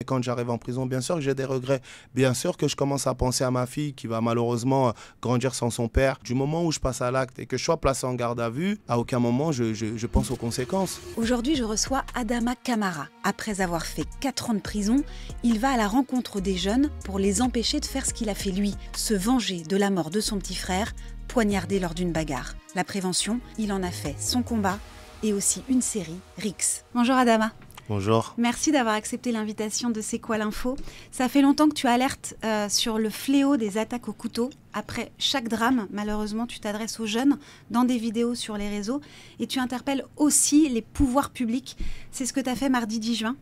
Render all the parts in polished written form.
Quand j'arrive en prison, bien sûr que j'ai des regrets. Bien sûr que je commence à penser à ma fille qui va malheureusement grandir sans son père. Du moment où je passe à l'acte et que je sois placé en garde à vue, à aucun moment je pense aux conséquences. Aujourd'hui, je reçois Adama Camara. Après avoir fait 4 ans de prison, il va à la rencontre des jeunes pour les empêcher de faire ce qu'il a fait lui, se venger de la mort de son petit frère, poignardé lors d'une bagarre. La prévention, il en a fait son combat et aussi une série, Rix. Bonjour Adama. Bonjour. Merci d'avoir accepté l'invitation de C'est quoi l'info. Ça fait longtemps que tu alertes sur le fléau des attaques au couteau. Après chaque drame, malheureusement, tu t'adresses aux jeunes dans des vidéos sur les réseaux et tu interpelles aussi les pouvoirs publics. C'est ce que tu as fait mardi 10 juin.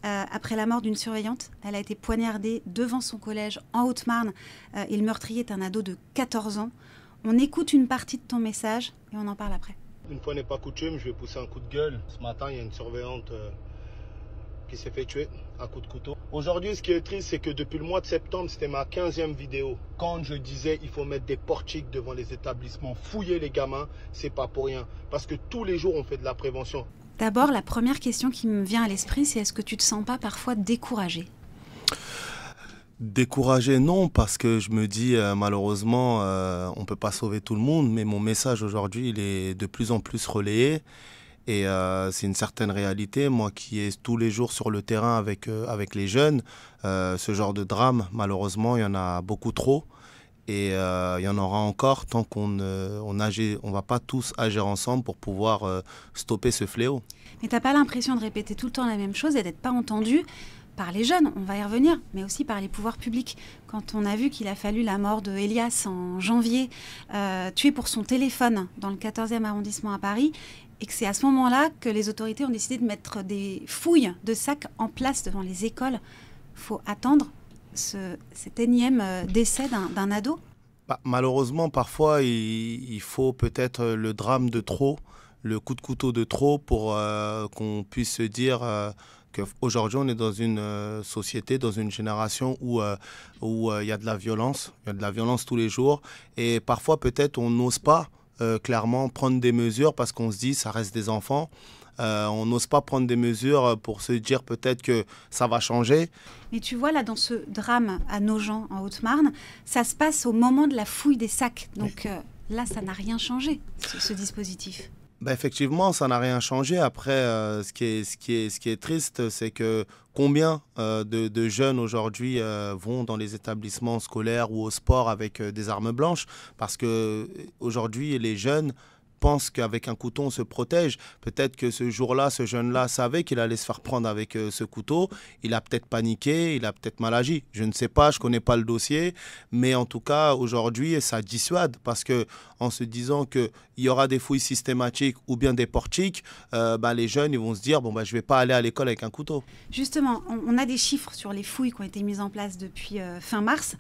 Après la mort d'une surveillante, elle a été poignardée devant son collège en Haute-Marne et le meurtrier est un ado de 14 ans. On écoute une partie de ton message et on en parle après. Une fois n'est pas coutume, je vais pousser un coup de gueule. Ce matin, il y a une surveillante qui s'est fait tuer à coup de couteau. Aujourd'hui, ce qui est triste, c'est que depuis le mois de septembre, c'était ma 15e vidéo. Quand je disais il faut mettre des portiques devant les établissements, fouiller les gamins, c'est pas pour rien. Parce que tous les jours, on fait de la prévention. D'abord, la première question qui me vient à l'esprit, c'est est-ce que tu te sens pas parfois découragé ? Découragé, non, parce que je me dis malheureusement, on ne peut pas sauver tout le monde, mais mon message aujourd'hui, il est de plus en plus relayé. Et c'est une certaine réalité. Moi qui est tous les jours sur le terrain avec les jeunes, ce genre de drame, malheureusement, il y en a beaucoup trop. Et il y en aura encore tant qu'on on va pas tous agir ensemble pour pouvoir stopper ce fléau. Mais t'as pas l'impression de répéter tout le temps la même chose et d'être pas entendu par les jeunes, on va y revenir, mais aussi par les pouvoirs publics. Quand on a vu qu'il a fallu la mort de Elias en janvier, tué pour son téléphone dans le 14e arrondissement à Paris, et que c'est à ce moment-là que les autorités ont décidé de mettre des fouilles de sacs en place devant les écoles. Faut attendre cet énième décès d'un ado. Malheureusement, parfois, il faut peut-être le drame de trop, le coup de couteau de trop pour qu'on puisse se dire qu'aujourd'hui, on est dans une société, dans une génération où il y a de la violence. Il y a de la violence tous les jours. Et parfois, peut-être, on n'ose pas clairement prendre des mesures parce qu'on se dit ça reste des enfants. On n'ose pas prendre des mesures pour se dire peut-être que ça va changer. Mais tu vois, là, dans ce drame à Nogent, en Haute-Marne, ça se passe au moment de la fouille des sacs. Donc là, ça n'a rien changé, ce dispositif. Effectivement, ça n'a rien changé. Après, ce qui est triste, c'est que combien de jeunes aujourd'hui vont dans les établissements scolaires ou au sport avec des armes blanches, parce qu'aujourd'hui, les jeunes pensent qu'avec un couteau, on se protège. Peut-être que ce jour-là, ce jeune-là savait qu'il allait se faire prendre avec ce couteau. Il a peut-être paniqué, il a peut-être mal agi. Je ne sais pas, je ne connais pas le dossier. Mais en tout cas, aujourd'hui, ça dissuade parce qu'en se disant qu'il y aura des fouilles systématiques ou bien des portiques, les jeunes ils vont se dire je ne vais pas aller à l'école avec un couteau. Justement, on a des chiffres sur les fouilles qui ont été mises en place depuis fin mars.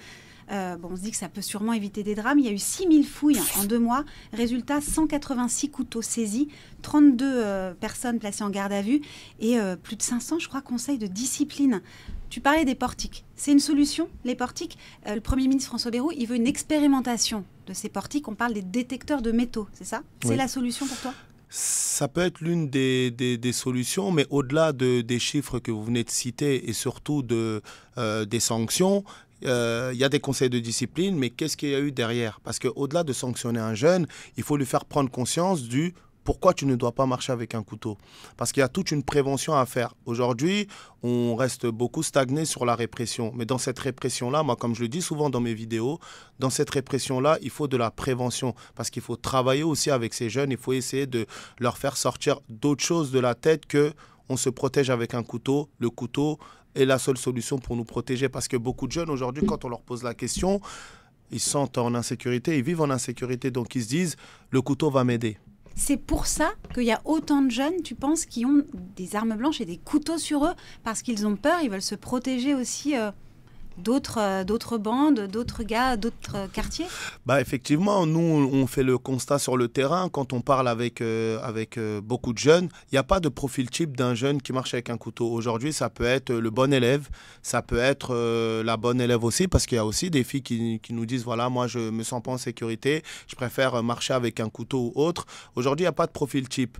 On se dit que ça peut sûrement éviter des drames. Il y a eu 6000 fouilles en 2 mois. Résultat, 186 couteaux saisis, 32 personnes placées en garde à vue et plus de 500, je crois, conseils de discipline. Tu parlais des portiques. C'est une solution, les portiques. Le Premier ministre François Bayrou, il veut une expérimentation de ces portiques. On parle des détecteurs de métaux, c'est ça ? C'est la solution pour toi ? Ça peut être l'une des solutions, mais au-delà des chiffres que vous venez de citer et surtout des sanctions, il y a des conseils de discipline, mais qu'est-ce qu'il y a eu derrière? Parce qu'au-delà de sanctionner un jeune, il faut lui faire prendre conscience du pourquoi tu ne dois pas marcher avec un couteau. Parce qu'il y a toute une prévention à faire. Aujourd'hui, on reste beaucoup stagné sur la répression. Mais dans cette répression-là, moi, comme je le dis souvent dans mes vidéos, dans cette répression-là, il faut de la prévention. Parce qu'il faut travailler aussi avec ces jeunes. Il faut essayer de leur faire sortir d'autres choses de la tête que on se protège avec un couteau. Le couteau est la seule solution pour nous protéger. Parce que beaucoup de jeunes, aujourd'hui, quand on leur pose la question, ils se sentent en insécurité, ils vivent en insécurité. Donc, ils se disent, le couteau va m'aider. C'est pour ça qu'il y a autant de jeunes, tu penses, qui ont des armes blanches et des couteaux sur eux, parce qu'ils ont peur, ils veulent se protéger aussi d'autres bandes, d'autres gars, d'autres quartiers? Effectivement, nous, on fait le constat sur le terrain. Quand on parle avec beaucoup de jeunes, il n'y a pas de profil type d'un jeune qui marche avec un couteau. Aujourd'hui, ça peut être le bon élève, ça peut être la bonne élève aussi, parce qu'il y a aussi des filles qui nous disent, voilà, moi, je ne me sens pas en sécurité, je préfère marcher avec un couteau ou autre. Aujourd'hui, il n'y a pas de profil type.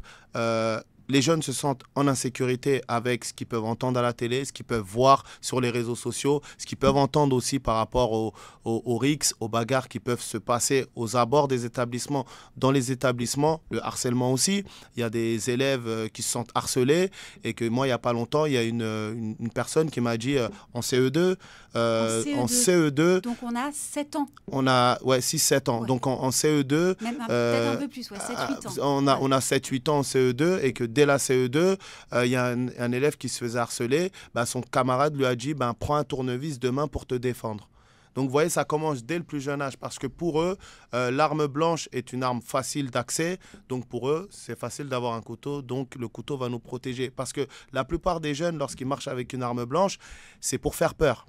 les jeunes se sentent en insécurité avec ce qu'ils peuvent entendre à la télé, ce qu'ils peuvent voir sur les réseaux sociaux, ce qu'ils peuvent entendre aussi par rapport aux rixes, aux bagarres qui peuvent se passer aux abords des établissements. Dans les établissements, le harcèlement aussi. Il y a des élèves qui se sentent harcelés et que moi, il n'y a pas longtemps, il y a une personne qui m'a dit en CE2, En CE2, Donc on a 7 ans. on a 6-7 ans. Ouais. Donc en CE2, Même peut-être un peu plus, ouais, 7-8 ans. on a 7-8 ans en CE2 et que dès la CE2, il y a un élève qui se faisait harceler. Bah, son camarade lui a dit prends un tournevis demain pour te défendre. Donc vous voyez, ça commence dès le plus jeune âge parce que pour eux, l'arme blanche est une arme facile d'accès. Donc pour eux, c'est facile d'avoir un couteau. Donc le couteau va nous protéger. Parce que la plupart des jeunes, lorsqu'ils marchent avec une arme blanche, c'est pour faire peur.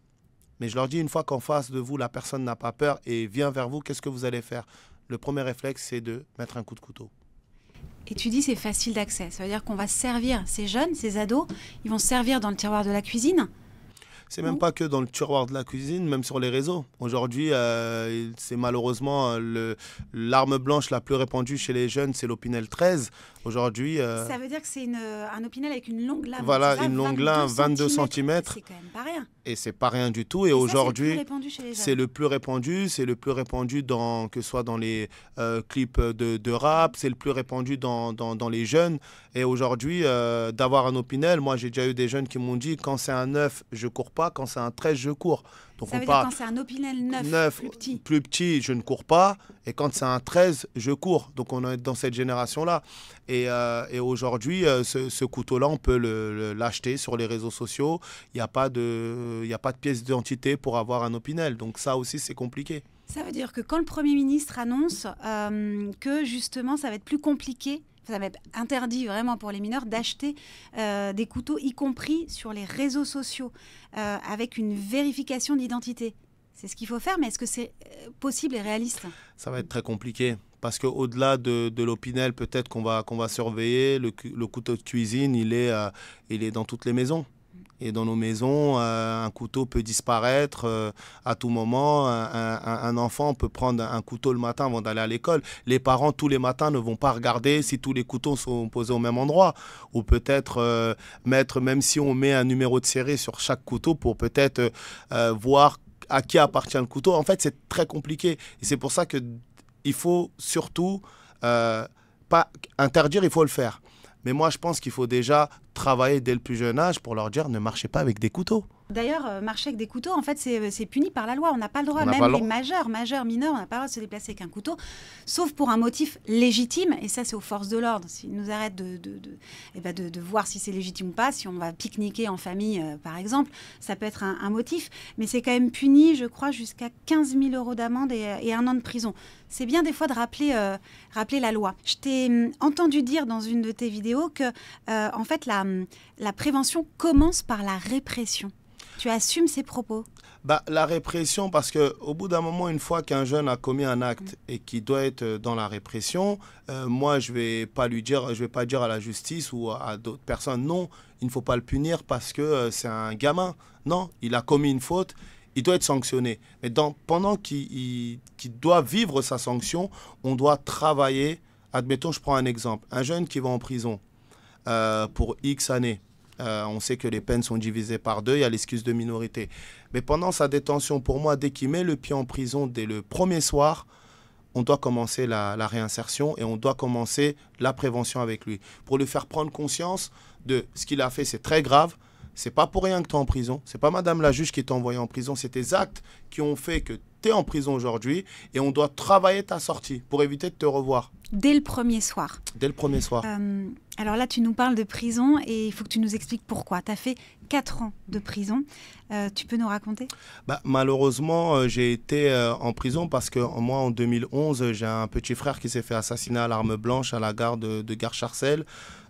Mais je leur dis, une fois qu'en face de vous, la personne n'a pas peur et vient vers vous, qu'est-ce que vous allez faire? Le premier réflexe, c'est de mettre un coup de couteau. Et tu dis c'est facile d'accès. Ça veut dire qu'on va servir ces jeunes, ces ados, ils vont se servir dans le tiroir de la cuisine. C'est même pas que dans le tiroir de la cuisine, même sur les réseaux. Aujourd'hui, c'est malheureusement l'arme blanche la plus répandue chez les jeunes, c'est l'Opinel 13. Aujourd'hui... Ça veut dire que c'est un Opinel avec une longue lame. Voilà, une longue lame, 22 cm. C'est quand même pas rien. Et c'est pas rien du tout. Et aujourd'hui, c'est le plus répandu. C'est le plus répandu que ce soit dans les clips de rap, c'est le plus répandu dans les jeunes. Et aujourd'hui, d'avoir un Opinel, moi j'ai déjà eu des jeunes qui m'ont dit quand c'est un 9, je cours pas, quand c'est un 13, je cours. Donc ça veut dire quand c'est un Opinel 9 plus petit, je ne cours pas. Et quand c'est un 13, je cours. Donc on est dans cette génération-là. Et aujourd'hui, ce couteau-là, on peut l'acheter sur les réseaux sociaux. Il n'y a pas de pièce d'identité pour avoir un Opinel. Donc ça aussi, c'est compliqué. Ça veut dire que quand le Premier ministre annonce que justement, ça va être plus compliqué, ça va être interdit vraiment pour les mineurs d'acheter des couteaux, y compris sur les réseaux sociaux, avec une vérification d'identité. C'est ce qu'il faut faire, mais est-ce que c'est possible et réaliste? Ça va être très compliqué. Parce qu'au-delà de l'Opinel, peut-être qu'on va surveiller, le couteau de cuisine, il est dans toutes les maisons. Et dans nos maisons, un couteau peut disparaître à tout moment. Un enfant peut prendre un couteau le matin avant d'aller à l'école. Les parents, tous les matins, ne vont pas regarder si tous les couteaux sont posés au même endroit. Ou peut-être même si on met un numéro de série sur chaque couteau pour peut-être voir à qui appartient le couteau. En fait, c'est très compliqué. Et c'est pour ça qu'il faut surtout pas interdire, il faut le faire. Mais moi, je pense qu'il faut déjà travailler dès le plus jeune âge pour leur dire ne marchez pas avec des couteaux. D'ailleurs, marcher avec des couteaux, en fait, c'est puni par la loi. On n'a pas le droit, même les majeurs, mineurs, on n'a pas le droit de se déplacer avec un couteau, sauf pour un motif légitime. Et ça, c'est aux forces de l'ordre. S'ils nous arrêtent de voir si c'est légitime ou pas, si on va pique-niquer en famille, par exemple, ça peut être un motif. Mais c'est quand même puni, je crois, jusqu'à 15 000 € d'amende et 1 an de prison. C'est bien des fois de rappeler la loi. Je t'ai entendu dire dans une de tes vidéos que, en fait, la prévention commence par la répression. Tu assumes ces propos? La répression, parce qu'au bout d'un moment, une fois qu'un jeune a commis un acte et qu'il doit être dans la répression, moi, je vais pas dire à la justice ou à d'autres personnes, non, il ne faut pas le punir parce que c'est un gamin. Non, il a commis une faute, il doit être sanctionné. Mais pendant qu'il doit vivre sa sanction, on doit travailler. Admettons, je prends un exemple. Un jeune qui va en prison pour X années. On sait que les peines sont divisées par 2, il y a l'excuse de minorité. Mais pendant sa détention, pour moi, dès qu'il met le pied en prison, dès le premier soir, on doit commencer la réinsertion et on doit commencer la prévention avec lui. Pour lui faire prendre conscience de ce qu'il a fait, c'est très grave. C'est pas pour rien que tu es en prison. C'est pas madame la juge qui t'a envoyé en prison. C'est tes actes qui ont fait que tu es en prison aujourd'hui et on doit travailler ta sortie pour éviter de te revoir. Dès le premier soir. Dès le premier soir. Alors là, tu nous parles de prison et il faut que tu nous expliques pourquoi. Tu as fait 4 ans de prison. Tu peux nous raconter? Malheureusement, j'ai été en prison parce que moi, en 2011, j'ai un petit frère qui s'est fait assassiner à l'arme blanche à la gare de Gare Charcel.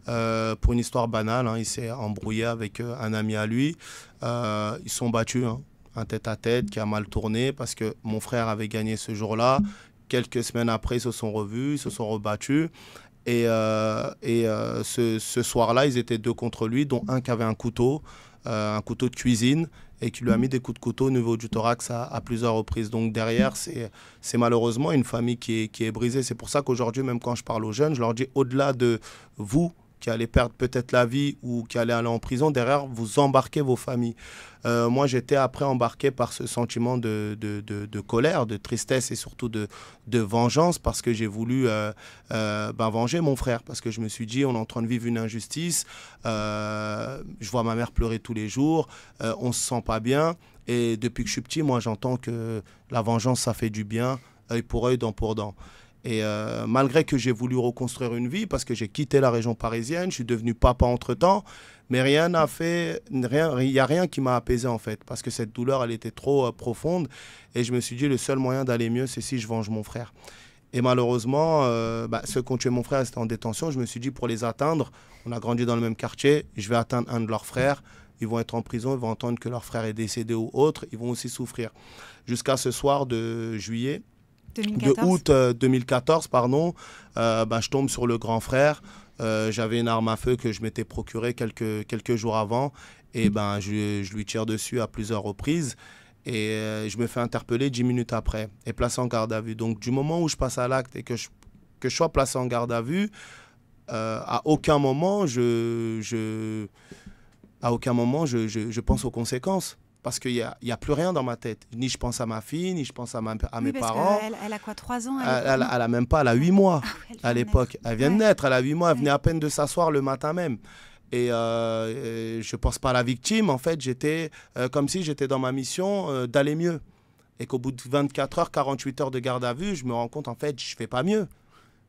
Pour une histoire banale, il s'est embrouillé avec un ami à lui. Ils sont battus, un tête-à-tête qui a mal tourné parce que mon frère avait gagné ce jour-là. Quelques semaines après, ils se sont revus, ils se sont rebattus. Et ce soir-là, ils étaient 2 contre lui, dont un qui avait un couteau de cuisine et qui lui a mis des coups de couteau au niveau du thorax à plusieurs reprises. Donc derrière, c'est malheureusement une famille qui est brisée. C'est pour ça qu'aujourd'hui, même quand je parle aux jeunes, je leur dis au-delà de vous qui allaient perdre peut-être la vie ou qui allaient aller en prison, derrière, vous embarquez vos familles. Moi, j'étais après embarqué par ce sentiment de colère, de tristesse et surtout de vengeance parce que j'ai voulu venger mon frère. Parce que je me suis dit, on est en train de vivre une injustice. Je vois ma mère pleurer tous les jours. On ne se sent pas bien. Et depuis que je suis petit, moi, j'entends que la vengeance, ça fait du bien, œil pour œil, dent pour dent. Et malgré que j'ai voulu reconstruire une vie, parce que j'ai quitté la région parisienne, je suis devenu papa entre-temps, mais rien n'a fait, il n'y a rien qui m'a apaisé en fait, parce que cette douleur, elle était trop profonde. Et je me suis dit, le seul moyen d'aller mieux, c'est si je venge mon frère. Et malheureusement, ceux qui ont tué mon frère, c'était en détention. Je me suis dit, pour les atteindre, on a grandi dans le même quartier, je vais atteindre un de leurs frères. Ils vont être en prison, ils vont entendre que leur frère est décédé ou autre, ils vont aussi souffrir. Jusqu'à ce soir de juillet, 2014. de août 2014, pardon, je tombe sur le grand frère. J'avais une arme à feu que je m'étais procurée quelques jours avant. Et je lui tire dessus à plusieurs reprises. Et je me fais interpeller 10 minutes après et placé en garde à vue. Donc du moment où je passe à l'acte et que je sois placé en garde à vue, à aucun moment je pense aux conséquences. Parce qu'il n'y a plus rien dans ma tête. Ni je pense à ma fille, ni je pense à mes parents. Elle a quoi, 3 ans? Elle a même pas, elle a 8 mois à l'époque. Elle vient de naître, elle a 8 mois, elle venait à peine de s'asseoir le matin même. Et je ne pense pas à la victime. En fait, j'étais comme si j'étais dans ma mission d'aller mieux. Et qu'au bout de 24 heures, 48 heures de garde à vue, je me rends compte, en fait, je ne fais pas mieux.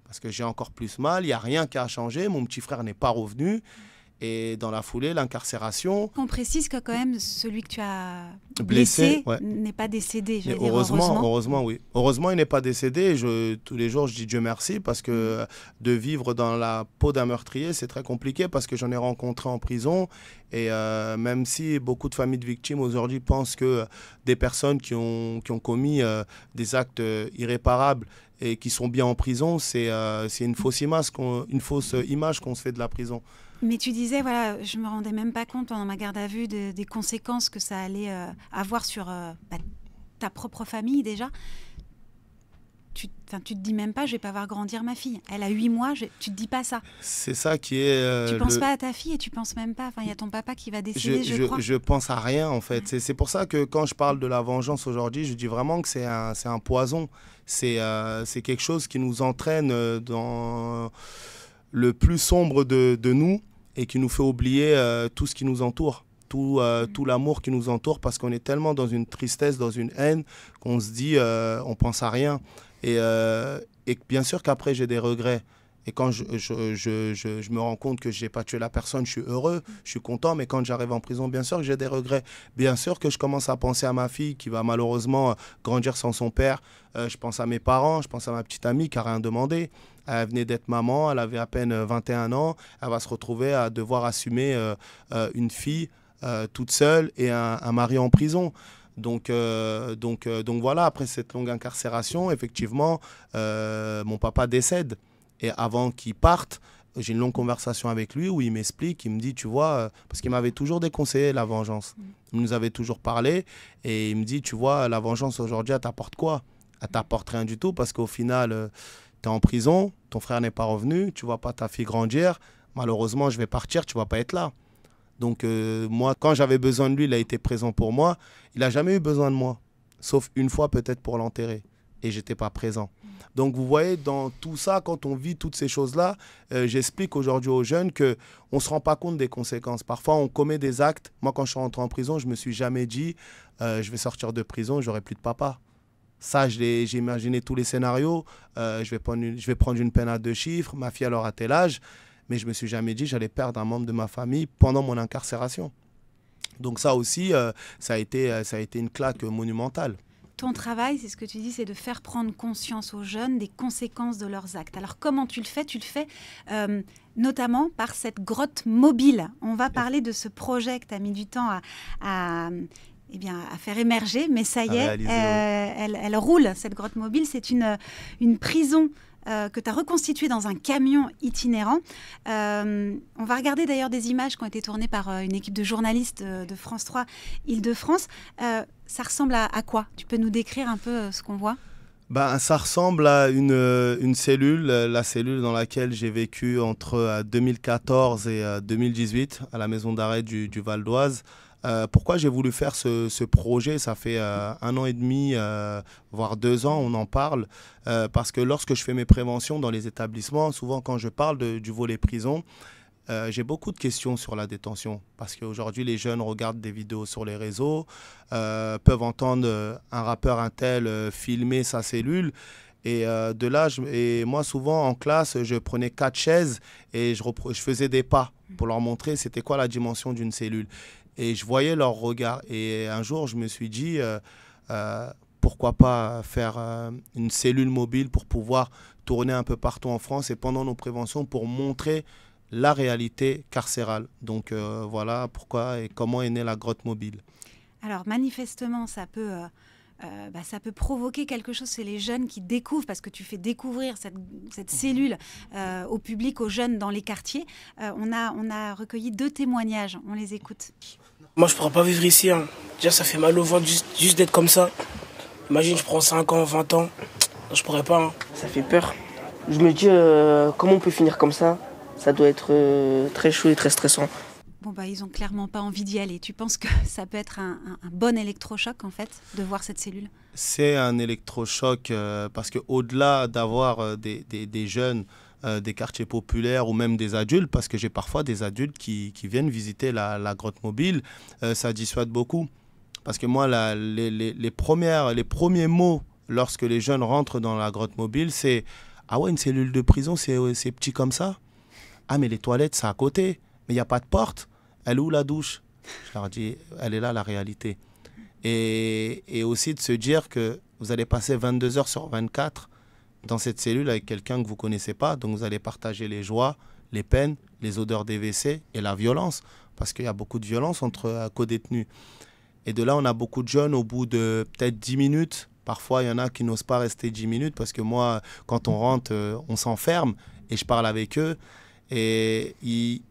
Parce que j'ai encore plus mal, il n'y a rien qui a changé, mon petit frère n'est pas revenu. Et dans la foulée, l'incarcération. On précise que quand même, celui que tu as blessé n'est pas décédé. Mais heureusement, oui. Heureusement, il n'est pas décédé. Tous les jours, je dis Dieu merci parce que de vivre dans la peau d'un meurtrier, c'est très compliqué parce que j'en ai rencontré en prison. Et même si beaucoup de familles de victimes aujourd'hui pensent que des personnes qui ont commis des actes irréparables et qui sont bien en prison, c'est une fausse image qu'on se fait de la prison. Mais tu disais, voilà, je ne me rendais même pas compte pendant ma garde à vue des conséquences que ça allait avoir sur ta propre famille déjà. Tu te dis même pas, je vais pas voir grandir ma fille. Elle a 8 mois, tu te dis pas ça. C'est ça qui est... tu penses pas à ta fille et tu penses même pas... Enfin, il y a ton papa qui va décéder, je crois. Je pense à rien, en fait. Ouais. C'est pour ça que quand je parle de la vengeance aujourd'hui, je dis vraiment que c'est un poison. C'est quelque chose qui nous entraîne dans le plus sombre de nous et qui nous fait oublier tout ce qui nous entoure. Tout l'amour qui nous entoure parce qu'on est tellement dans une tristesse, dans une haine qu'on se dit, on pense à rien. Et bien sûr qu'après, j'ai des regrets. Et quand je me rends compte que je n'ai pas tué la personne, je suis heureux, je suis content. Mais quand j'arrive en prison, bien sûr que j'ai des regrets. Bien sûr que je commence à penser à ma fille qui va malheureusement grandir sans son père. Je pense à mes parents, je pense à ma petite amie qui n'a rien demandé. Elle venait d'être maman, elle avait à peine 21 ans. Elle va se retrouver à devoir assumer une fille toute seule et un mari en prison. Donc voilà, après cette longue incarcération, effectivement, mon papa décède. Et avant qu'il parte, j'ai une longue conversation avec lui où il m'explique, il me dit, tu vois, parce qu'il m'avait toujours déconseillé la vengeance. Il nous avait toujours parlé et il me dit, tu vois, la vengeance aujourd'hui, elle t'apporte quoi? Elle t'apporte rien du tout parce qu'au final, tu es en prison, ton frère n'est pas revenu, tu vois pas ta fille grandir. Malheureusement, je vais partir, tu vas pas être là. Donc moi, quand j'avais besoin de lui, il a été présent pour moi. Il n'a jamais eu besoin de moi, sauf une fois peut-être pour l'enterrer. Et je n'étais pas présent. Donc vous voyez, dans tout ça, quand on vit toutes ces choses-là, j'explique aujourd'hui aux jeunes qu'on ne se rend pas compte des conséquences. Parfois, on commet des actes. Moi, quand je suis rentré en prison, je ne me suis jamais dit je vais sortir de prison, j'aurai plus de papa. Ça, j'ai imaginé tous les scénarios. Je vais prendre une peine à 2 chiffres. Ma fille, elle aura tel âge. Mais je ne me suis jamais dit que j'allais perdre un membre de ma famille pendant mon incarcération. Donc ça aussi, ça a été une claque monumentale. Ton travail, c'est ce que tu dis, c'est de faire prendre conscience aux jeunes des conséquences de leurs actes. Alors comment tu le fais? Tu le fais notamment par cette grotte mobile. On va parler de ce projet que tu as mis du temps à faire émerger, mais ça y est, elle roule, cette grotte mobile. C'est une prison que tu as reconstituée dans un camion itinérant. On va regarder d'ailleurs des images qui ont été tournées par une équipe de journalistes de France 3 Île-de-France. Ça ressemble à quoi? Tu peux nous décrire un peu ce qu'on voit? Ben, ça ressemble à une cellule, la cellule dans laquelle j'ai vécu entre 2014 et 2018 à la maison d'arrêt du Val d'Oise. Pourquoi j'ai voulu faire ce projet? Ça fait 1 an et demi, voire 2 ans, on en parle. Parce que lorsque je fais mes préventions dans les établissements, souvent quand je parle du volet prison, j'ai beaucoup de questions sur la détention. Parce qu'aujourd'hui, les jeunes regardent des vidéos sur les réseaux, peuvent entendre un rappeur un tel filmer sa cellule. Et de là, et moi, souvent, en classe, je prenais 4 chaises et je faisais des pas pour leur montrer c'était quoi la dimension d'une cellule. Et je voyais leur regard. Et un jour, je me suis dit, pourquoi pas faire une cellule mobile pour pouvoir tourner un peu partout en France et pendant nos préventions pour montrer la réalité carcérale. Donc voilà pourquoi et comment est née la grotte mobile. Alors manifestement, ça peut provoquer quelque chose. C'est les jeunes qui découvrent, parce que tu fais découvrir cette cellule au public, aux jeunes dans les quartiers. On a recueilli 2 témoignages, on les écoute. Moi, je ne pourrais pas vivre ici. Hein. Déjà, ça fait mal au ventre juste d'être comme ça. Imagine, je prends 5 ans, 20 ans. Je ne pourrais pas. Hein. Ça fait peur. Je me dis, comment on peut finir comme ça? Ça doit être très chaud et très stressant. Bon, bah, ils n'ont clairement pas envie d'y aller. Tu penses que ça peut être un bon électrochoc, en fait, de voir cette cellule? C'est un électrochoc parce qu'au-delà d'avoir des jeunes des quartiers populaires ou même des adultes, parce que j'ai parfois des adultes qui viennent visiter la grotte mobile, ça dissuade beaucoup. Parce que moi, les premiers mots lorsque les jeunes rentrent dans la grotte mobile, c'est « Ah ouais, une cellule de prison, c'est petit comme ça? Ah, mais les toilettes, c'est à côté. Mais il n'y a pas de porte. Elle est où la douche ?» Je leur dis « Elle est là, la réalité. » Et aussi de se dire que vous allez passer 22 heures sur 24 dans cette cellule avec quelqu'un que vous ne connaissez pas. Donc vous allez partager les joies, les peines, les odeurs des WC et la violence. Parce qu'il y a beaucoup de violence entre co-détenus. Et de là, on a beaucoup de jeunes au bout de peut-être 10 minutes. Parfois, il y en a qui n'osent pas rester 10 minutes parce que moi, quand on rentre, on s'enferme et je parle avec eux. Et il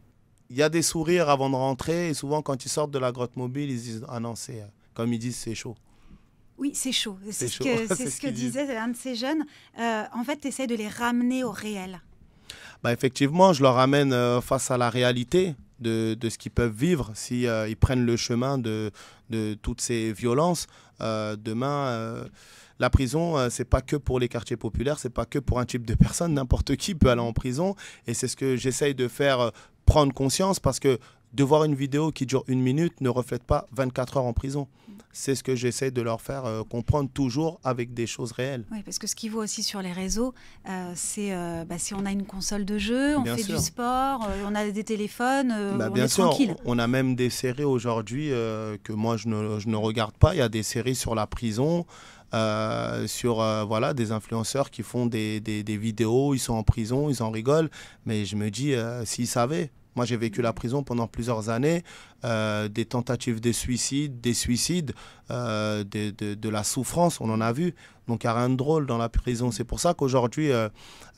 y a des sourires avant de rentrer. Et souvent, quand ils sortent de la grotte mobile, ils se disent « Ah non, c'est, comme ils disent, c'est chaud. » Oui, c'est chaud. C'est ce chaud. que disait un de ces jeunes. En fait, tu essaies de les ramener au réel. Bah, effectivement, je leur ramène face à la réalité de ce qu'ils peuvent vivre si ils prennent le chemin de toutes ces violences. Demain, la prison, c'est pas que pour les quartiers populaires, c'est pas que pour un type de personne. N'importe qui peut aller en prison. Et c'est ce que j'essaye de faire prendre conscience, parce que de voir une vidéo qui dure 1 minute ne reflète pas 24 heures en prison. C'est ce que j'essaie de leur faire comprendre, toujours avec des choses réelles. Oui, parce que ce qu'ils voient aussi sur les réseaux, c'est si on a une console de jeu, on fait du sport, on a des téléphones, on est tranquille. On a même des séries aujourd'hui que moi je ne regarde pas. Il y a des séries sur la prison, sur voilà, des influenceurs qui font des vidéos, ils sont en prison, ils en rigolent. Mais je me dis, s'ils savaient. Moi, j'ai vécu la prison pendant plusieurs années, des tentatives de suicide, des suicides, de la souffrance, on en a vu. Donc, il n'y a rien de drôle dans la prison. C'est pour ça qu'aujourd'hui,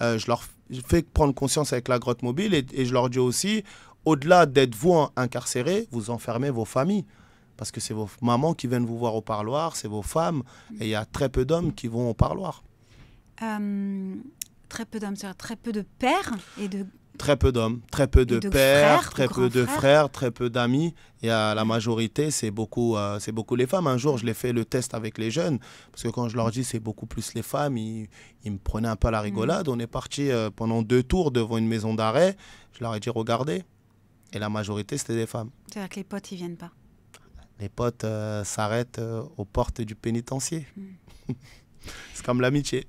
je leur fais prendre conscience avec la grotte mobile et je leur dis aussi, au-delà d'être vous incarcérés, vous enfermez vos familles. Parce que c'est vos mamans qui viennent vous voir au parloir, c'est vos femmes, et il y a très peu d'hommes qui vont au parloir. Très peu d'hommes, c'est-à-dire très peu de pères et de... Très peu d'hommes, très peu de pères, très peu de frères, très peu d'amis. Et la majorité, c'est beaucoup les femmes. Un jour, je l'ai fait le test avec les jeunes, parce que quand je leur dis c'est beaucoup plus les femmes, ils me prenaient un peu à la rigolade. On est parti pendant 2 tours devant une maison d'arrêt. Je leur ai dit regardez. Et la majorité, c'était des femmes. C'est-à-dire que les potes, ils viennent pas. Les potes s'arrêtent aux portes du pénitencier. C'est comme l'amitié.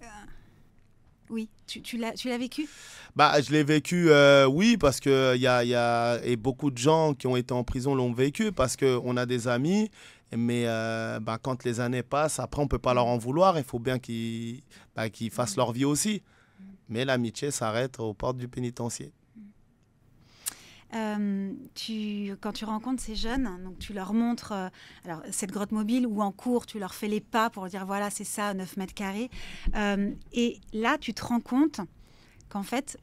Oui, tu l'as vécu? Bah, je l'ai vécu, oui, parce que et beaucoup de gens qui ont été en prison l'ont vécu, parce qu'on a des amis, mais quand les années passent, après, on ne peut pas leur en vouloir. Il faut bien qu'ils fassent leur vie aussi. Mais l'amitié s'arrête aux portes du pénitencier. Quand tu rencontres ces jeunes, donc tu leur montres cette grotte mobile, ou en cours, tu leur fais les pas pour dire voilà, c'est ça, 9 mètres carrés. Et là, tu te rends compte qu'en fait,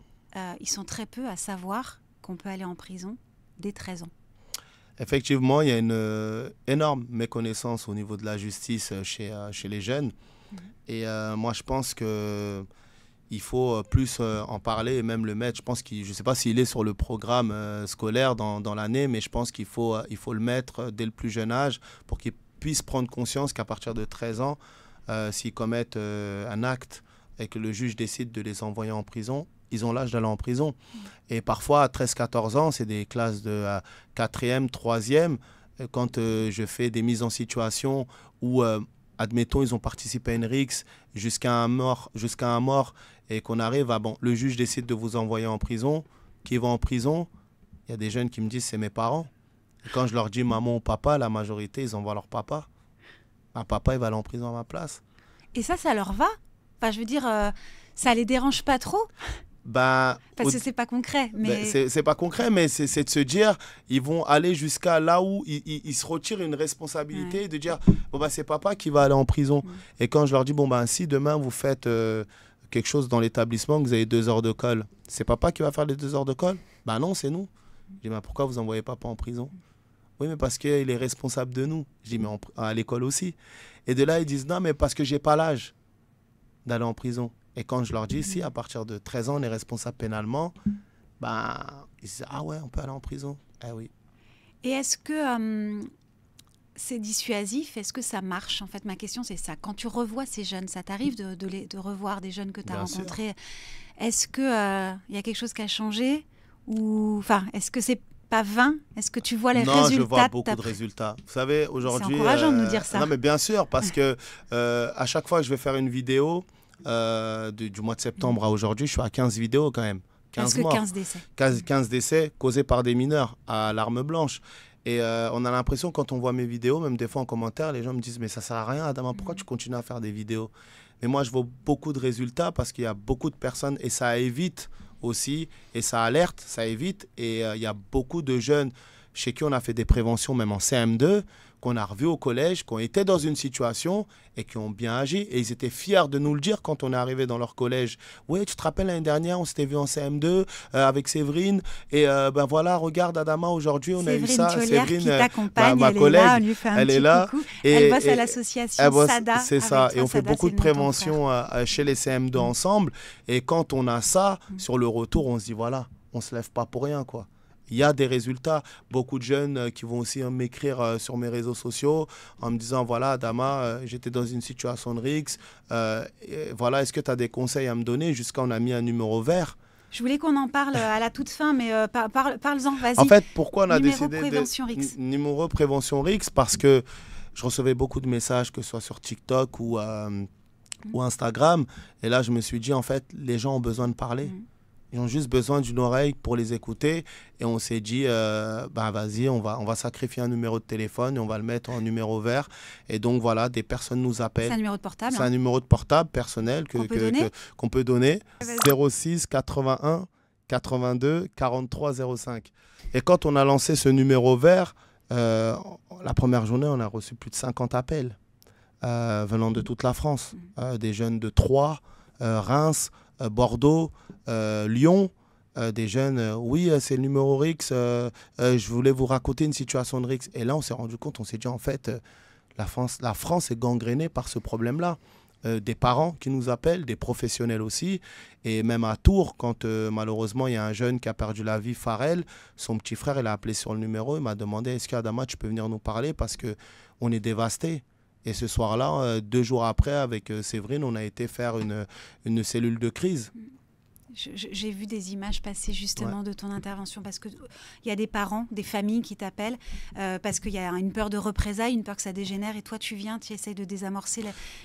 ils sont très peu à savoir qu'on peut aller en prison dès 13 ans. Effectivement, il y a une énorme méconnaissance au niveau de la justice chez les jeunes. Et moi, je pense que il faut plus en parler et même le mettre. Je pense je ne sais pas s'il est sur le programme scolaire dans l'année, mais je pense qu'il faut le mettre dès le plus jeune âge pour qu'ils puissent prendre conscience qu'à partir de 13 ans, s'ils commettent un acte et que le juge décide de les envoyer en prison, ils ont l'âge d'aller en prison. Et parfois, à 13-14 ans, c'est des classes de 4e, 3e. Quand je fais des mises en situation où, admettons, ils ont participé à une rixe jusqu'à un mort et qu'on arrive à, bon, le juge décide de vous envoyer en prison, qui va en prison, il y a des jeunes qui me disent c'est mes parents. Et quand je leur dis maman ou papa, la majorité, ils envoient leur papa. Un papa, il va aller en prison à ma place. Et ça leur va? Enfin, je veux dire, ça les dérange pas trop? Parce que c'est pas concret. Mais... c'est pas concret, mais c'est de se dire, ils vont aller jusqu'à là où ils se retirent une responsabilité de dire, bon, c'est papa qui va aller en prison. Et quand je leur dis, bon, si demain vous faites quelque chose dans l'établissement, que vous avez 2 heures de colle, c'est papa qui va faire les 2 heures de colle? Non, c'est nous. Je dis, pourquoi vous envoyez papa en prison? Oui, mais parce qu'il est responsable de nous. Je dis, mais à l'école aussi. Et de là, ils disent, non, mais parce que j'ai pas l'âge d'aller en prison. Et quand je leur dis, si à partir de 13 ans, on est responsable pénalement, ils disent, ah ouais, on peut aller en prison. Eh oui. Et est-ce que c'est dissuasif? Est-ce que ça marche? En fait, ma question, c'est ça. Quand tu revois ces jeunes, ça t'arrive de revoir des jeunes que tu as rencontrés. Est-ce qu'il y a quelque chose qui a changé? Est-ce que c'est pas vain? Est-ce que tu vois les résultats? Non, je vois beaucoup de résultats. Vous savez, aujourd'hui... C'est encourageant de nous dire ça. Non, mais bien sûr, parce que à chaque fois que je vais faire une vidéo, du mois de septembre à aujourd'hui, je suis à 15 vidéos quand même. 15 morts. 15 décès. 15 décès causés par des mineurs à l'arme blanche. Et on a l'impression, quand on voit mes vidéos, même des fois en commentaire, les gens me disent « Mais ça sert à rien, Adama, pourquoi tu continues à faire des vidéos ?» Mais moi, je vois beaucoup de résultats parce qu'il y a beaucoup de personnes et ça évite aussi, et ça alerte, ça évite. Et il y a beaucoup de jeunes chez qui on a fait des préventions, même en CM2, qu'on a revus au collège, qui ont été dans une situation et qui ont bien agi. Et ils étaient fiers de nous le dire quand on est arrivé dans leur collège. Oui, tu te rappelles l'année dernière, on s'était vu en CM2 avec Séverine. Et voilà, regarde Adama, aujourd'hui, on a eu ça. Séverine qui t'accompagne, ma elle collègue, est là, on lui fait un petit coucou. Elle bosse à l'association SADA. C'est ça, et on fait beaucoup de prévention chez les CM2 ensemble. Et quand on a ça, sur le retour, on se dit, voilà, on ne se lève pas pour rien, quoi. Il y a des résultats. Beaucoup de jeunes qui vont aussi m'écrire sur mes réseaux sociaux en me disant, voilà, Adama, j'étais dans une situation de rixe. Voilà, est-ce que tu as des conseils à me donner? Jusqu'à on a mis un numéro vert. Je voulais qu'on en parle à la toute fin, mais parle-en, vas-y. En fait, pourquoi on a décidé numéro prévention rixe? Parce que je recevais beaucoup de messages, que ce soit sur TikTok ou Instagram. Et là, je me suis dit, en fait, les gens ont besoin de parler. Ils ont juste besoin d'une oreille pour les écouter. Et on s'est dit, vas-y, on va sacrifier un numéro de téléphone et on va le mettre en numéro vert. Et donc, voilà, des personnes nous appellent. C'est un numéro de portable. C'est un numéro de portable personnel qu'on peut donner. 06 81 82 43 05. Et quand on a lancé ce numéro vert, la première journée, on a reçu plus de 50 appels venant de toute la France. Des jeunes de Troyes, Reims, Bordeaux, Lyon, des jeunes, oui, c'est le numéro RIX, je voulais vous raconter une situation de RIX. Et là, on s'est rendu compte, on s'est dit, en fait, la France est gangrénée par ce problème-là. Des parents qui nous appellent, des professionnels aussi. Et même à Tours, quand malheureusement, il y a un jeune qui a perdu la vie, Farel, son petit frère, il a appelé sur le numéro, il m'a demandé, est-ce qu'Adama, tu peux venir nous parler parce qu'on est dévasté. Et ce soir-là, 2 jours après, avec Séverine, on a été faire une cellule de crise. J'ai vu des images passer justement de ton intervention parce qu'il y a des parents, des familles qui t'appellent parce qu'il y a une peur de représailles, une peur que ça dégénère et toi tu viens, tu essayes de désamorcer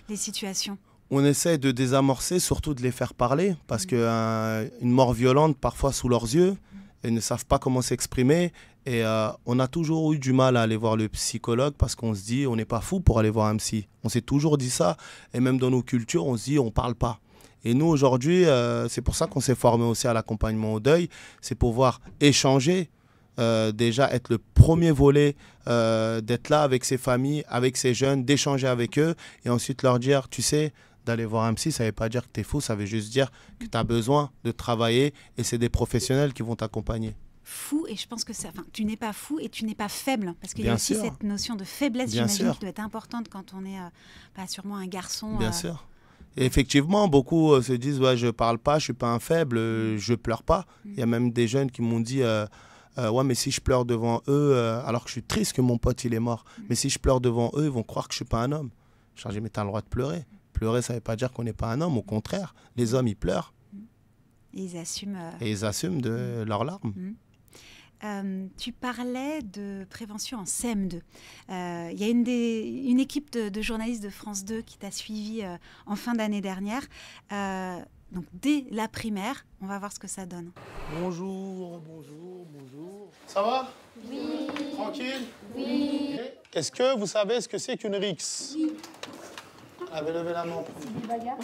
les situations. On essaie de désamorcer, surtout de les faire parler parce qu'une mort violente parfois sous leurs yeux, ils ne savent pas comment s'exprimer et on a toujours eu du mal à aller voir le psychologue parce qu'on se dit on n'est pas fou pour aller voir un psy. On s'est toujours dit ça et même dans nos cultures on se dit on ne parle pas. Et nous, aujourd'hui, c'est pour ça qu'on s'est formé aussi à l'accompagnement au deuil. C'est pouvoir échanger, déjà être le premier volet, d'être là avec ces familles, avec ces jeunes, d'échanger avec eux et ensuite leur dire, tu sais, d'aller voir un psy, ça ne veut pas dire que tu es fou, ça veut juste dire que tu as besoin de travailler et c'est des professionnels qui vont t'accompagner. fou, et je pense que ça, tu n'es pas fou et tu n'es pas faible, parce qu'il y a Bien aussi sûr. cette notion de faiblesse, Bien j'imagine, sûr. qui doit être importante quand on est sûrement un garçon. Bien sûr. Et effectivement, beaucoup se disent ouais, je parle pas, je suis pas un faible, je pleure pas. Il y a même des jeunes qui m'ont dit ouais, mais si je pleure devant eux, alors que je suis triste que mon pote il est mort, mais si je pleure devant eux, ils vont croire que je suis pas un homme. Je dis mais t'as le droit de pleurer. Pleurer, ça veut pas dire qu'on n'est pas un homme. Au contraire, les hommes ils pleurent Et ils assument. et ils assument de leurs larmes. Tu parlais de prévention en CM2. Il y a une équipe de journalistes de France 2 qui t'a suivi en fin d'année dernière. Donc dès la primaire, on va voir ce que ça donne. Bonjour. Ça va? Oui. Tranquille? Oui. Est-ce que vous savez ce que c'est qu'une rixe? Oui. Avez levé la main. Des bagarres.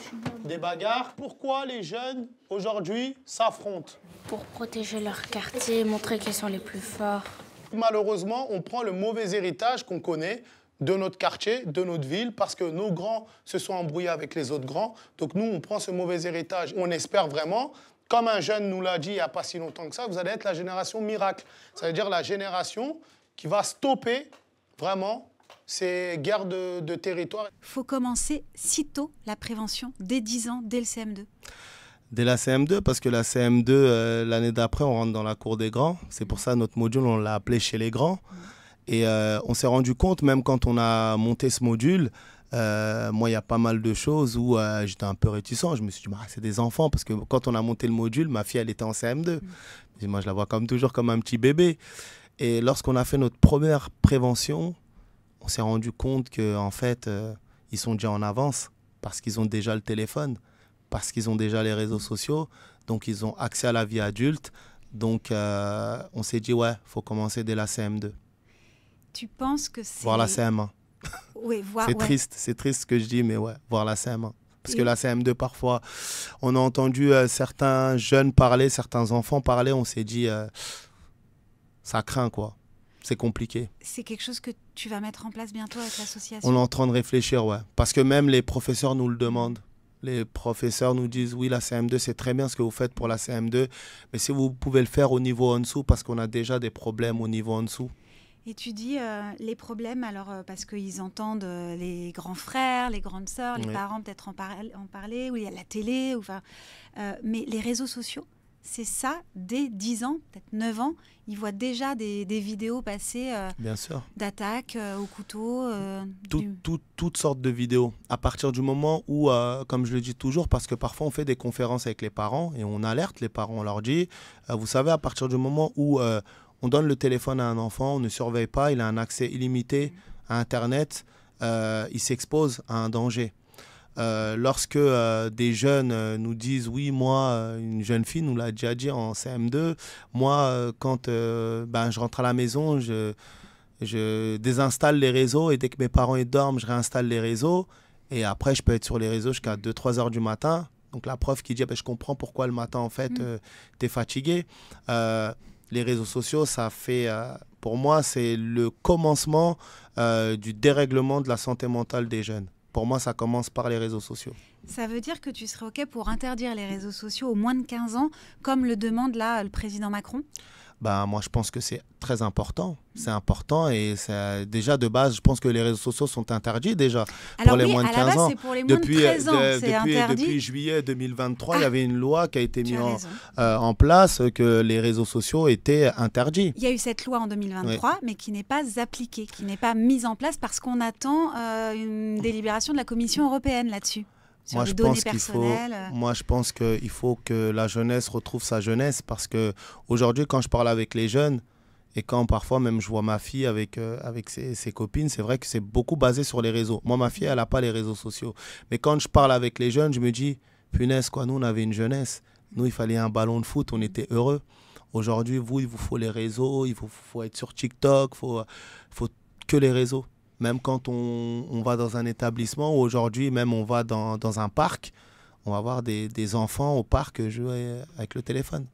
Des bagarres. Pourquoi les jeunes aujourd'hui s'affrontent? Pour protéger leur quartier, montrer qu'ils sont les plus forts. Malheureusement, on prend le mauvais héritage qu'on connaît de notre quartier, de notre ville, parce que nos grands se sont embrouillés avec les autres grands. Donc nous, on prend ce mauvais héritage. On espère vraiment, comme un jeune nous l'a dit il n'y a pas si longtemps que ça, vous allez être la génération miracle. Ça veut dire la génération qui va stopper vraiment ces guerres de territoire. Il faut commencer sitôt la prévention, dès 10 ans, dès le CM2. Dès la CM2, parce que la CM2, l'année d'après, on rentre dans la cour des grands. C'est pour ça notre module, on l'a appelé chez les grands. Et on s'est rendu compte, même quand on a monté ce module, moi, il y a pas mal de choses où j'étais un peu réticent. Je me suis dit, bah, c'est des enfants, parce que quand on a monté le module, ma fille, elle était en CM2. Et moi, je la vois comme toujours comme un petit bébé. Et lorsqu'on a fait notre première prévention, on s'est rendu compte qu'en fait, ils sont déjà en avance, parce qu'ils ont déjà le téléphone, parce qu'ils ont déjà les réseaux sociaux, donc ils ont accès à la vie adulte. Donc, on s'est dit, ouais, il faut commencer dès la CM2. Tu penses que c'est... Voir la CM1. Oui, C'est triste ce que je dis, mais ouais, voir la CM1. Parce que la CM2, parfois, on a entendu certains jeunes parler, certains enfants parler, on s'est dit, ça craint, quoi. C'est compliqué. C'est quelque chose que tu vas mettre en place bientôt avec l'association? On est en train de réfléchir, ouais. Parce que même les professeurs nous le demandent. Les professeurs nous disent, oui, la CM2, c'est très bien ce que vous faites pour la CM2, mais si vous pouvez le faire au niveau en dessous, parce qu'on a déjà des problèmes au niveau en dessous. Et tu dis les problèmes, alors parce qu'ils entendent les grands frères, les grandes sœurs, les parents peut-être en parler, ou il y a la télé, mais les réseaux sociaux, c'est ça, dès 10 ans, peut-être 9 ans, ils voient déjà des vidéos passer Bien sûr. d'attaques au couteau. Toutes sortes de vidéos. À partir du moment où, comme je le dis toujours, parce que parfois on fait des conférences avec les parents et on alerte les parents, on leur dit, vous savez, à partir du moment où on donne le téléphone à un enfant, on ne surveille pas, il a un accès illimité à Internet, il s'expose à un danger. Lorsque des jeunes nous disent, oui, moi, une jeune fille nous l'a déjà dit en CM2, moi, quand je rentre à la maison, je désinstalle les réseaux et dès que mes parents ils dorment, je réinstalle les réseaux et après, je peux être sur les réseaux jusqu'à 2-3 heures du matin. Donc la prof qui dit, je comprends pourquoi le matin, en fait, tu es fatigué. Les réseaux sociaux, ça fait, pour moi, c'est le commencement du dérèglement de la santé mentale des jeunes. Pour moi, ça commence par les réseaux sociaux. Ça veut dire que tu serais OK pour interdire les réseaux sociaux aux moins de 15 ans, comme le demande là le président Macron? Moi, je pense que c'est très important. C'est important et déjà, de base, je pense que les réseaux sociaux sont interdits déjà. Alors pour les oui, moins de 15 ans. C'est pour les moins de 13 ans, c'est interdit. Depuis juillet 2023, il y avait une loi qui a été mise en place que les réseaux sociaux étaient interdits. Il y a eu cette loi en 2023, mais qui n'est pas appliquée, qui n'est pas mise en place parce qu'on attend une délibération de la Commission européenne là-dessus. Sur les données personnelles. Moi, je pense qu'il faut que la jeunesse retrouve sa jeunesse parce qu'aujourd'hui, quand je parle avec les jeunes et quand parfois même je vois ma fille avec ses copines, c'est vrai que c'est beaucoup basé sur les réseaux. Moi, ma fille, elle n'a pas les réseaux sociaux. Mais quand je parle avec les jeunes, je me dis, punaise, quoi, nous, on avait une jeunesse. Nous, il fallait un ballon de foot, on était heureux. Aujourd'hui, il vous faut les réseaux, il faut être sur TikTok, il faut que les réseaux. Même quand on va dans un établissement ou aujourd'hui, même on va dans un parc, on va voir des enfants au parc jouer avec le téléphone.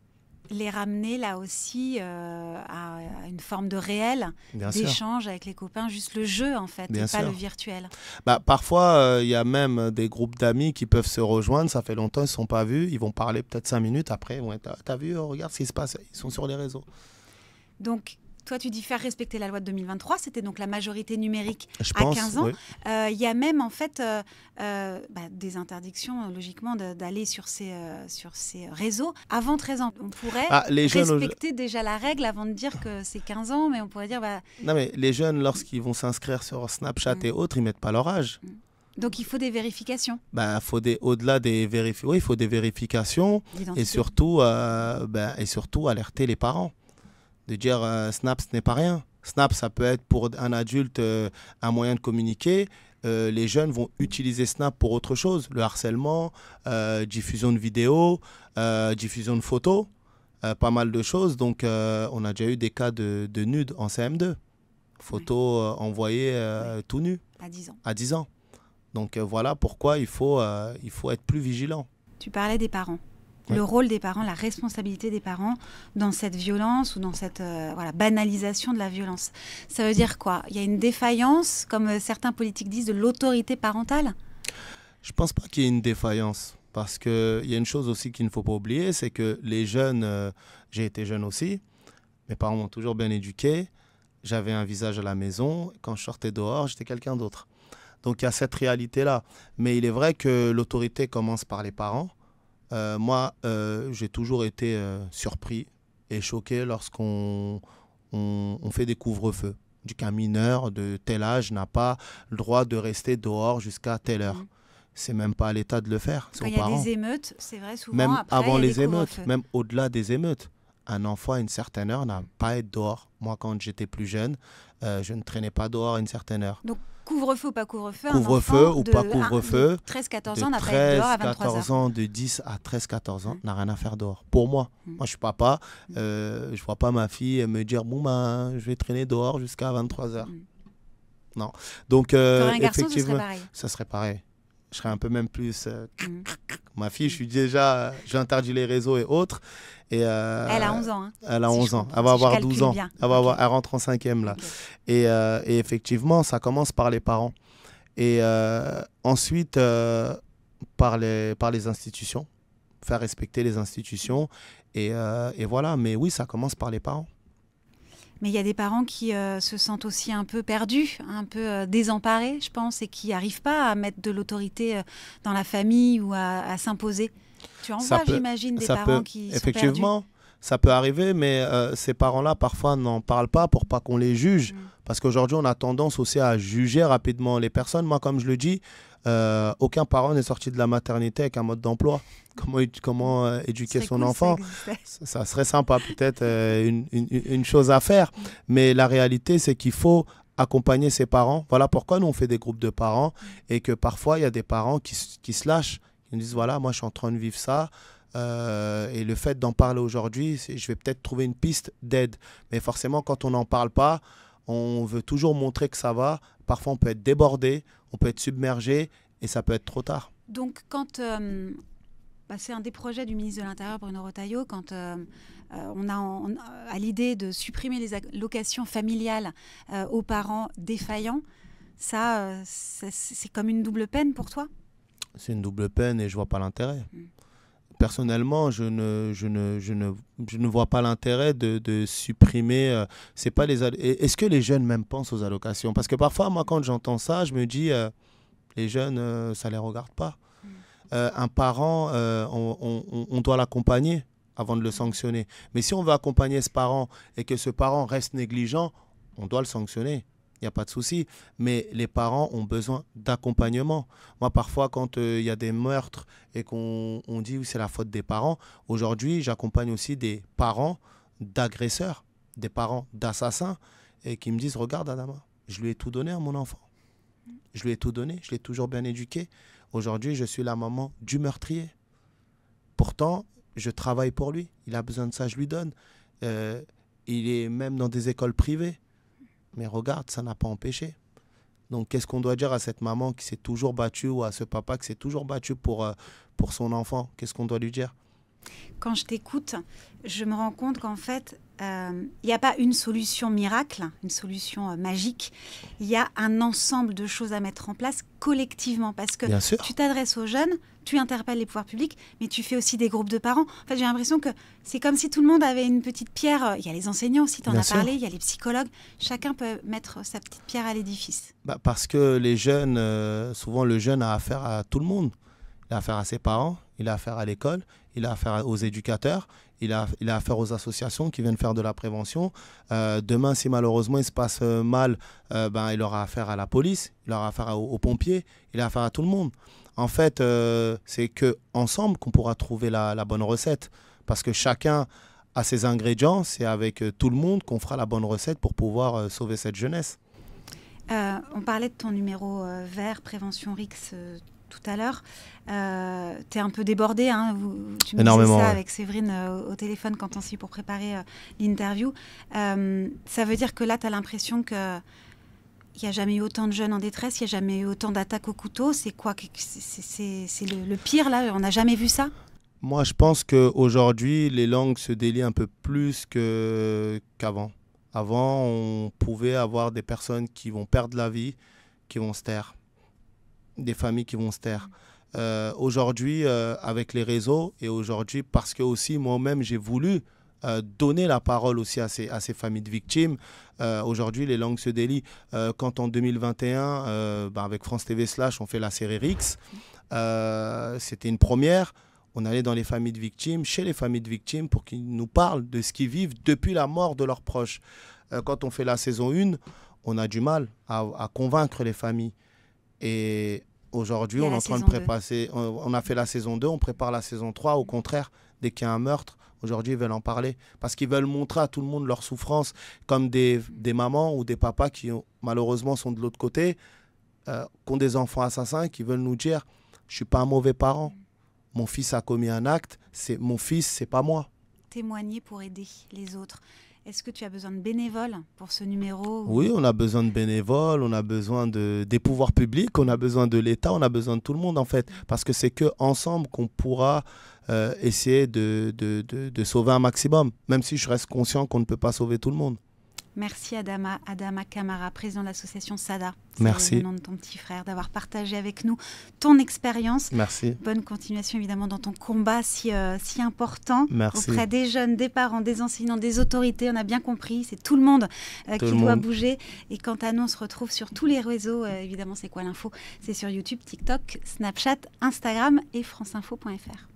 Les ramener là aussi à une forme de réel, d'échange avec les copains, juste le jeu en fait, et pas le virtuel. Parfois, il y a même des groupes d'amis qui peuvent se rejoindre, ça fait longtemps qu'ils ne se sont pas vus, ils vont parler peut-être 5 minutes, après, t'as vu, regarde ce qui se passe, ils sont sur les réseaux. Donc, toi, tu dis faire respecter la loi de 2023, c'était donc la majorité numérique Je à pense, 15 ans. oui. Il y a même en fait des interdictions, logiquement, d'aller sur ces réseaux avant 13 ans. On pourrait Les jeunes, respecter déjà la règle avant de dire que c'est 15 ans, mais on pourrait dire... non, mais les jeunes, lorsqu'ils vont s'inscrire sur Snapchat et autres, ils ne mettent pas leur âge. Donc, il faut des vérifications. Au-delà des vérifications, il faut des vérifications d'identité. et surtout alerter les parents. De dire Snap, ce n'est pas rien. Snap, ça peut être pour un adulte un moyen de communiquer. Les jeunes vont utiliser Snap pour autre chose. Le harcèlement, diffusion de vidéos, diffusion de photos, pas mal de choses. Donc, on a déjà eu des cas de nudes en CM2. Photos envoyées tout nues. À 10 ans. À 10 ans. Donc, voilà pourquoi il faut être plus vigilant. Tu parlais des parents. Oui. Le rôle des parents, la responsabilité des parents dans cette violence ou dans cette banalisation de la violence. Ça veut dire quoi? Il y a une défaillance, comme certains politiques disent, de l'autorité parentale? Je ne pense pas qu'il y ait une défaillance. Parce qu'il y a une chose aussi qu'il ne faut pas oublier, c'est que les jeunes, j'ai été jeune aussi, mes parents m'ont toujours bien éduqué, j'avais un visage à la maison, quand je sortais dehors, j'étais quelqu'un d'autre. Donc il y a cette réalité-là. Mais il est vrai que l'autorité commence par les parents. Moi, j'ai toujours été surpris et choqué lorsqu'on fait des couvre-feux. Qu'un mineur de tel âge n'a pas le droit de rester dehors jusqu'à telle heure. C'est même pas à l'État de le faire, c'est aux parents. Quand il y a des émeutes, c'est vrai, souvent même après, avant il y a les des émeutes, couvre-feux. même au-delà des émeutes. Un enfant à une certaine heure n'a pas à être dehors. Moi, quand j'étais plus jeune, je ne traînais pas dehors à une certaine heure. Donc, couvre-feu ou pas couvre-feu, Couvre-feu ou pas couvre-feu, 13-14 ans n'a pas à être dehors à 23 14 heures. ans, de 10 à 13-14 ans, n'a rien à faire dehors. Pour moi. Moi, je suis papa. Je vois pas ma fille me dire, bon, je vais traîner dehors jusqu'à 23 heures. Non. Donc, Pour un garçon, ce effectivement, serait pareil. ça serait pareil. Je serais un peu même plus... Ma fille, j'ai interdit les réseaux et autres. Et, elle a 11 ans. Hein, elle a si 11 ans. je Elle va avoir calcule 12 ans. bien. Elle rentre en 5e là. Okay. Et effectivement, ça commence par les parents. Et ensuite, par les institutions. Faire respecter les institutions. Et voilà. Mais oui, ça commence par les parents. Mais il y a des parents qui se sentent aussi un peu perdus, un peu désemparés, je pense, et qui n'arrivent pas à mettre de l'autorité dans la famille ou à s'imposer. Tu en vois, j'imagine, des parents qui sont perdus. Effectivement, ça peut arriver, mais ces parents-là, parfois, n'en parlent pas pour pas qu'on les juge. Parce qu'aujourd'hui, on a tendance aussi à juger rapidement les personnes. Moi, comme je le dis, aucun parent n'est sorti de la maternité avec un mode d'emploi. Comment éduquer son enfant, ça serait sympa, peut-être une chose à faire. Mais la réalité, c'est qu'il faut accompagner ses parents. Voilà pourquoi nous, on fait des groupes de parents et que parfois, il y a des parents qui se lâchent. Ils nous disent, voilà, moi, je suis en train de vivre ça. Et le fait d'en parler aujourd'hui, je vais peut-être trouver une piste d'aide. Mais forcément, quand on n'en parle pas, on veut toujours montrer que ça va. Parfois, on peut être débordé, on peut être submergé et ça peut être trop tard. Donc, quand c'est un des projets du ministre de l'Intérieur, Bruno Retailleau, quand on a à l'idée de supprimer les allocations familiales aux parents défaillants, c'est comme une double peine pour toi? C'est une double peine et je ne vois pas l'intérêt. Personnellement, je ne vois pas l'intérêt de supprimer. C'est pas les Est-ce que les jeunes même pensent aux allocations? Parce que parfois, moi, quand j'entends ça, je me dis, les jeunes, ça ne les regarde pas. Un parent, on doit l'accompagner avant de le sanctionner. Mais si on veut accompagner ce parent et que ce parent reste négligent, on doit le sanctionner. Il n'y a pas de souci. Mais les parents ont besoin d'accompagnement. Moi, parfois, quand il y a des meurtres et qu'on dit que c'est la faute des parents, aujourd'hui, j'accompagne aussi des parents d'agresseurs, des parents d'assassins, et qui me disent, regarde Adama, je lui ai tout donné à mon enfant. Je lui ai tout donné, je l'ai toujours bien éduqué. Aujourd'hui, je suis la maman du meurtrier. Pourtant, je travaille pour lui. Il a besoin de ça, je lui donne. Il est même dans des écoles privées. Mais regarde, ça n'a pas empêché. Donc, qu'est-ce qu'on doit dire à cette maman qui s'est toujours battue ou à ce papa qui s'est toujours battu pour son enfant? Qu'est-ce qu'on doit lui dire? Quand je t'écoute, je me rends compte qu'en fait, il n'y a pas une solution miracle, une solution magique. Il y a un ensemble de choses à mettre en place collectivement. Parce que Bien sûr. tu t'adresses aux jeunes, tu interpelles les pouvoirs publics, mais tu fais aussi des groupes de parents. En fait, j'ai l'impression que c'est comme si tout le monde avait une petite pierre. Il y a les enseignants aussi, tu en Bien as sûr. parlé, il y a les psychologues. Chacun peut mettre sa petite pierre à l'édifice. Parce que les jeunes, souvent le jeune a affaire à tout le monde. Il a affaire à ses parents, il a affaire à l'école, il a affaire aux éducateurs, il a affaire aux associations qui viennent faire de la prévention. Demain, si malheureusement il se passe mal, il aura affaire à la police, il aura affaire aux pompiers, il a affaire à tout le monde. En fait, c'est qu'ensemble qu'on pourra trouver la bonne recette. Parce que chacun a ses ingrédients, c'est avec tout le monde qu'on fera la bonne recette pour pouvoir sauver cette jeunesse. On parlait de ton numéro vert, Prévention RIX, tout à l'heure. Tu es un peu débordé, hein, tu me disais ça avec Séverine au téléphone quand on s'est pour préparer l'interview. Ça veut dire que là, tu as l'impression qu'il n'y a jamais eu autant de jeunes en détresse, il n'y a jamais eu autant d'attaques au couteau. C'est quoi? C'est le pire, là? On n'a jamais vu ça? Moi, je pense qu'aujourd'hui, les langues se délient un peu plus qu'avant. Avant, on pouvait avoir des personnes qui vont perdre la vie, qui vont se taire. Des familles qui vont se taire. Aujourd'hui, avec les réseaux, et aujourd'hui, parce que aussi moi-même, j'ai voulu donner la parole aussi à ces familles de victimes. Aujourd'hui, les langues se délient. Quand en 2021, avec France TV /, on fait la série RIX, c'était une première. On allait dans les familles de victimes, chez les familles de victimes, pour qu'ils nous parlent de ce qu'ils vivent depuis la mort de leurs proches. Quand on fait la saison 1, on a du mal à convaincre les familles. Et aujourd'hui, on est en train de préparer. On a fait la saison 2, on prépare la saison 3. Au contraire, dès qu'il y a un meurtre, aujourd'hui, ils veulent en parler. Parce qu'ils veulent montrer à tout le monde leur souffrance, comme des mamans ou des papas qui, malheureusement, sont de l'autre côté, qui ont des enfants assassins, qui veulent nous dire « Je ne suis pas un mauvais parent. Mon fils a commis un acte, c'est mon fils, c'est pas moi. » Témoigner pour aider les autres. Est-ce que tu as besoin de bénévoles pour ce numéro? Oui, on a besoin de bénévoles, on a besoin des pouvoirs publics, on a besoin de l'État, on a besoin de tout le monde en fait. Parce que c'est qu'ensemble qu'on pourra essayer de sauver un maximum. Même si je reste conscient qu'on ne peut pas sauver tout le monde. Merci Adama Camara, président de l'association SADA. Merci. C'est le nom de ton petit frère, d'avoir partagé avec nous ton expérience. Merci. Bonne continuation évidemment dans ton combat si important. Merci. Auprès des jeunes, des parents, des enseignants, des autorités. On a bien compris, c'est tout le monde qui doit bouger. Et quant à nous, on se retrouve sur tous les réseaux. Évidemment, c'est quoi l'info? C'est sur YouTube, TikTok, Snapchat, Instagram et franceinfo.fr.